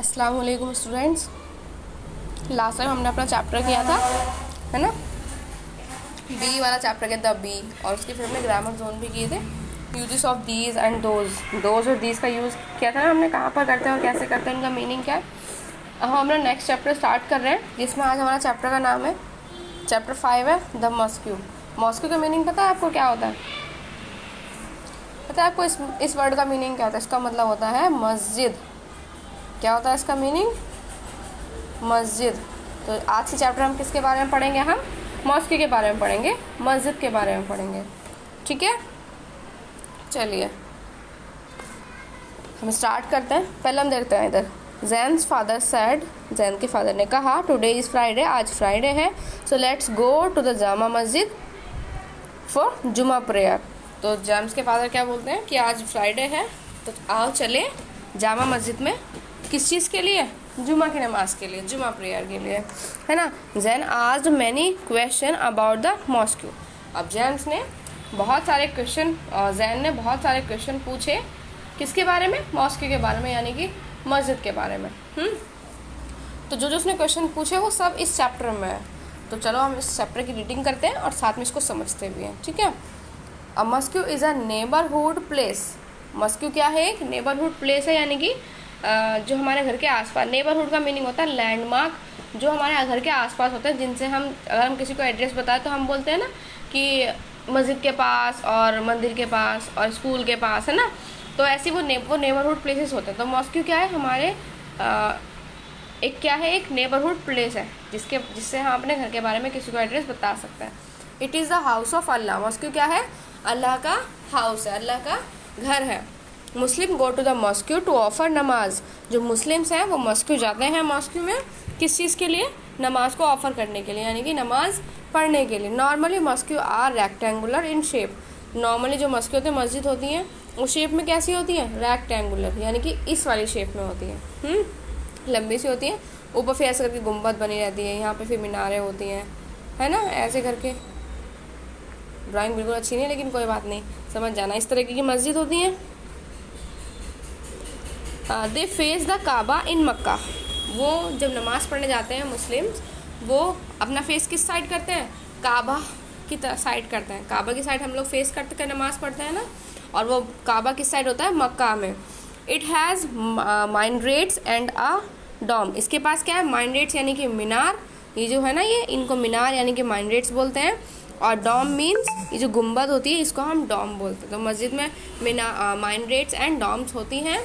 अस्सलाम वालेकुम students. Last time हमने अपना चैप्टर किया था, है ना, बी वाला चैप्टर किया था बी, और उसके फिर हमने ग्रामर जोन भी किए थे। Uses of these and those और दीज का यूज़ किया था ना हमने, कहाँ पर करते हैं और कैसे करते हैं, इनका मीनिंग क्या है। अब हम अपना नेक्स्ट चैप्टर स्टार्ट कर रहे हैं, जिसमें आज हमारा चैप्टर का नाम है, चैप्टर 5 है द मॉस्क्यू। मॉस्क्यू का मीनिंग पता है आपको क्या होता है? पता है आपको इस वर्ड का मीनिंग क्या होता है? इसका मतलब होता है मस्जिद। क्या होता है इसका मीनिंग? मस्जिद। तो आज के चैप्टर हम किसके बारे में पढ़ेंगे? हम मॉस्क्यू के बारे में पढ़ेंगे, मस्जिद के बारे में पढ़ेंगे। ठीक है, चलिए हम स्टार्ट करते हैं। पहले हम देखते हैं इधर, जैन्स फादर सैड, जैन के फादर ने कहा टुडे इज़ फ्राइडे, आज फ्राइडे है, so let's go to the Jama Masjid for जुमा प्रेयर। तो जेम्स के फादर क्या बोलते हैं कि आज फ्राइडे है, तो आओ चले जामा मस्जिद में। किस चीज़ के लिए? जुमा की नमाज के लिए, जुमा प्रेयर के लिए, है ना। Jain asked many question about the mosque. अब जेम्स ने बहुत सारे क्वेश्चन, जैन ने बहुत सारे क्वेश्चन पूछे किसके बारे में? मॉस्क्यू के बारे में, यानी कि मस्जिद के बारे में। तो जो उसने क्वेश्चन पूछे वो सब इस चैप्टर में है। तो चलो हम इस चैप्टर की रीडिंग करते हैं और साथ में इसको समझते भी हैं। ठीक है। A mosque is a neighbourhood place. Mosque क्या है? एक नेबरहुड प्लेस है, यानी कि जो हमारे घर के आसपास। नेबरहुड का मीनिंग होता है लैंडमार्क, जो हमारे घर के आसपास होते हैं, जिनसे हम, अगर हम किसी को एड्रेस बताएं तो हम बोलते हैं ना कि मस्जिद के पास और मंदिर के पास और स्कूल के पास, है ना। तो ऐसी वो नेबरहुड प्लेसेस होते हैं। तो मॉस्क्यू क्या है? हमारे एक क्या है? एक नेबरहुड प्लेस है जिससे हम अपने घर के बारे में किसी को एड्रेस बता सकते हैं। It is the house of Allah. Mosque क्या है? अल्लाह का हाउस है, अल्लाह का घर है। Muslim go to the mosque to offer namaz. जो मुस्लिम्स हैं वो मॉस्क्यू जाते हैं। मॉस्क्यू में किस चीज़ के लिए? नमाज को ऑफर करने के लिए, यानी कि नमाज पढ़ने के लिए। Normally mosque are rectangular in shape. Normally जो मॉस्क्यू होते हैं, मस्जिद होती हैं, उस शेप में कैसी होती हैं? रेक्टेंगुलर, यानी कि इस वाली शेप में होती हैं, लंबी सी होती हैं। ऊपर फिर ऐसे करके गुंबद बनी रहती है, यहाँ पे फिर मीनारें होती हैं, है ना, ऐसे करके। ड्राइंग बिल्कुल अच्छी नहीं है, लेकिन कोई बात नहीं, समझ जाना। इस तरीके की मस्जिद होती हैं। दे फेस द काबा इन मक्का। वो जब नमाज पढ़ने जाते हैं मुस्लिम्स, वो अपना फेस किस साइड करते हैं? काबा की साइड करते हैं। काबा की साइड हम लोग फेस करते कर नमाज पढ़ते हैं ना, और वो काबा किस साइड होता है? मक्का में। It has minarets and a dome. इसके पास क्या है? माइनरेट्स यानी कि मीनार, ये जो है ना, ये इनको मीनार यानी कि माइनरेट्स बोलते हैं। और डॉम मीन्स ये जो गुंबद होती है, इसको हम डॉम बोलते हैं। तो मस्जिद में माइनरेट्स एंड डॉम्स होती हैं।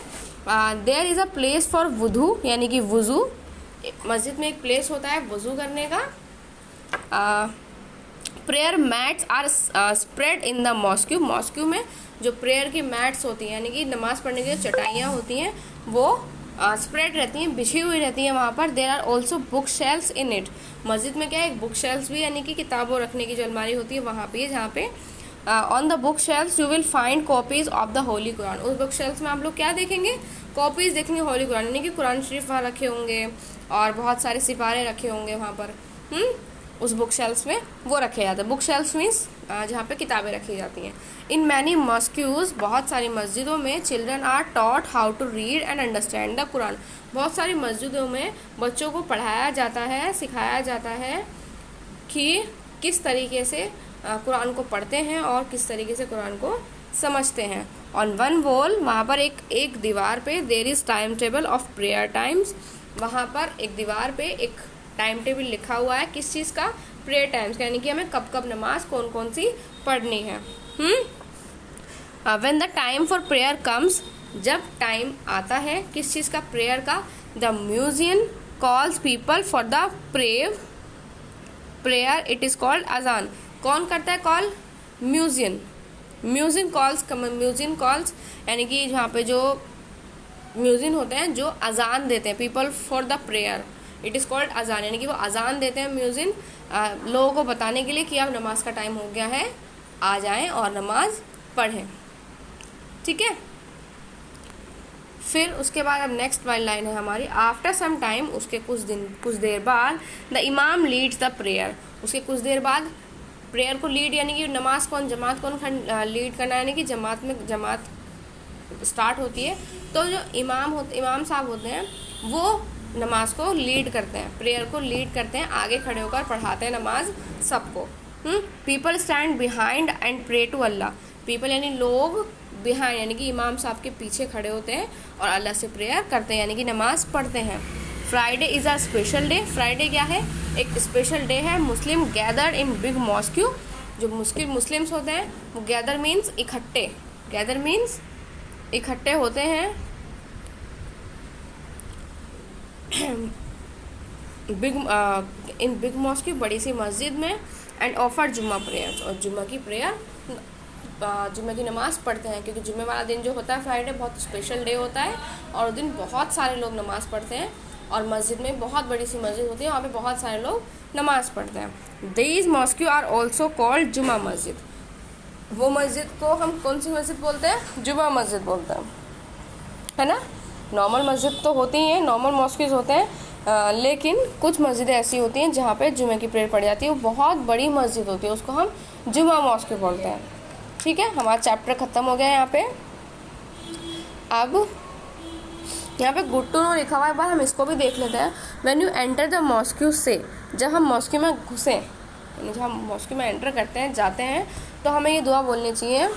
There is a place for wudu, यानी कि वुज़ू। मस्जिद में एक प्लेस होता है वुज़ू करने का। Prayer mats are spread in the mosque. Mosque में जो प्रेयर की मैट्स होती हैं, यानी कि नमाज पढ़ने की जो चटाइयाँ होती हैं, वो स्प्रेड रहती हैं, बिछी हुई रहती हैं वहाँ पर। There are also book shelves in it. मस्जिद में क्या है? एक बुक शेल्फ्स भी, यानी कि किताबों रखने की जो अलमारी होती है वहाँ पे, जहाँ पे on the book shelves you will find copies of the Holy Quran. उस बुक शेल्फ्स में आप लोग क्या देखेंगे? कॉपीज देखेंगे होली कुरान, यानी कि कुरान शरीफ वहाँ रखे होंगे और बहुत सारे सिपारे रखे होंगे वहाँ पर। उस बुक शेल्फ्स में वो रखे जाते हैं। बुक शेल्फ्स मीन्स जहाँ पे किताबें रखी जाती हैं। इन मैनी मॉस्क्यूज, बहुत सारी मस्जिदों में, children are taught how to read and understand the Quran. बहुत सारी मस्जिदों में बच्चों को पढ़ाया जाता है, सिखाया जाता है कि किस तरीके से कुरान को पढ़ते हैं और किस तरीके से कुरान को समझते हैं। ऑन वन वॉल, वहाँ पर एक दीवार पे, there is time table of prayer times. वहाँ पर एक दीवार पे एक टाइम टेबल लिखा हुआ है, किस चीज़ का? प्रेयर टाइम्स, यानी कि हमें कब कब नमाज कौन कौन सी पढ़नी है। When the time for prayer comes, जब टाइम आता है किस चीज़ का? प्रेयर का। The museum calls people for the prayer, it is called अजान। कौन करता है कॉल? म्यूजियम कॉल्स, यानी कि जहाँ पे जो म्यूजियम होते हैं जो अजान देते हैं, people for the prayer, it is called अजान, यानी कि वो अजान देते हैं म्यूजियम, लोगों को बताने के लिए कि अब नमाज का टाइम हो गया है, आ जाएं और नमाज पढ़ें। ठीक है। फिर उसके बाद अब नेक्स्ट वाली लाइन है हमारी, आफ्टर सम टाइम, उसके कुछ देर बाद, द इमाम लीड्स द प्रेयर। उसके कुछ देर बाद प्रेयर को लीड, यानी कि नमाज कौन, जमात कौन लीड करना, यानी कि जमात स्टार्ट होती है। तो जो इमाम साहब होते हैं वो नमाज को लीड करते हैं, प्रेयर को लीड करते हैं, आगे खड़े होकर पढ़ाते हैं नमाज सबको। People stand behind and pray to Allah. People यानी लोग, बिहाइंड यानी कि इमाम साहब के पीछे खड़े होते हैं और अल्लाह से प्रेयर करते हैं यानी कि नमाज पढ़ते हैं। Friday is a special day. Friday क्या है? एक स्पेशल डे है। मुस्लिम गैदर इन बिग मॉस्क्यू। जो मुस्लिम्स होते हैं वो गैदर मीन्स इकट्ठे, गैदर मीन्स इकट्ठे होते हैं इन बिग मॉस्क, बड़ी सी मस्जिद में, एंड ऑफर जुम्मा प्रेयर्स, और जुम्मा की प्रेयर, जुम्मे की नमाज़ पढ़ते हैं, क्योंकि जुम्मे वाला दिन जो होता है फ्राइडे बहुत स्पेशल डे होता है और उस दिन बहुत सारे लोग नमाज़ पढ़ते हैं और मस्जिद में बहुत बड़ी सी मस्जिद होती है, वहाँ पे बहुत सारे लोग नमाज़ पढ़ते हैं। These mosque are also called Jumma Masjid. वो मस्जिद को हम कौन सी मस्जिद बोलते हैं? जुम्मा मस्जिद बोलते हैं, है ना। नॉर्मल मस्जिद तो होती ही हैं, नॉर्मल मॉस्किस होते हैं, लेकिन कुछ मस्जिदें ऐसी होती हैं जहाँ पे जुम्मे की प्रेयर पढ़ी जाती है, वो बहुत बड़ी मस्जिद होती है, उसको हम जुम्मा मॉस्क बोलते हैं। ठीक है, हमारा चैप्टर ख़त्म हो गया यहाँ पे। अब यहाँ पे गुड टू नो लिखा हुआ है, एक बार हम इसको भी देख लेते हैं। When you enter the mosque से, जब हम मॉस्क्यू में घुसें, यानी जब हम मॉस्क्यू में एंटर करते हैं, जाते हैं, तो हमें ये दुआ बोलनी चाहिए,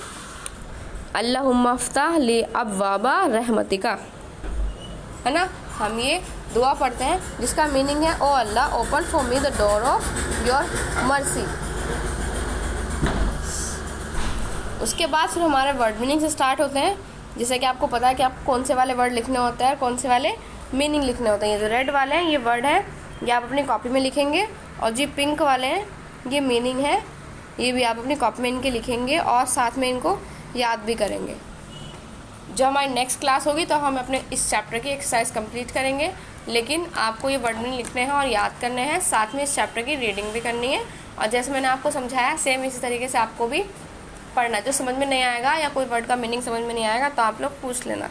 अल्लाहुम्मा फ़्ताह ली अब्वाबा रहमतिका, है ना। हम ये दुआ पढ़ते हैं जिसका मीनिंग है, O Allah open for me the door of your mercy. उसके बाद फिर हमारे वर्ड मीनिंग से स्टार्ट होते हैं, जैसे कि आपको पता है कि आपको कौन से वाले वर्ड लिखने होते हैं, कौन से वाले मीनिंग लिखने होते हैं। ये जो रेड वाले हैं ये वर्ड है, ये आप अपनी कॉपी में लिखेंगे, और जो पिंक वाले हैं ये मीनिंग है, ये भी आप अपनी कॉपी में इनके लिखेंगे और साथ में इनको याद भी करेंगे। जब हमारी नेक्स्ट क्लास होगी तो हम अपने इस चैप्टर की एक्सरसाइज कंप्लीट करेंगे, लेकिन आपको ये वर्ड मीनिंग लिखने हैं और याद करने हैं, साथ में इस चैप्टर की रीडिंग भी करनी है। और जैसे मैंने आपको समझाया सेम इसी तरीके से आपको भी पढ़ना है। जो समझ में नहीं आएगा या कोई वर्ड का मीनिंग समझ में नहीं आएगा तो आप लोग पूछ लेना।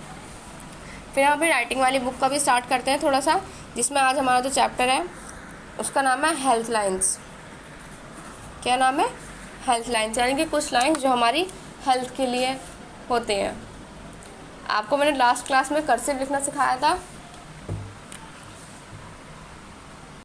फिर हम अभी राइटिंग वाली बुक का भी स्टार्ट करते हैं थोड़ा सा, जिसमें आज हमारा जो चैप्टर है उसका नाम है हेल्थ लाइन्स। क्या नाम है? हेल्थ लाइन्स, यानी कि कुछ लाइन्स जो हमारी हेल्थ के लिए होते हैं। आपको मैंने लास्ट क्लास में कर्सिव लिखना सिखाया था,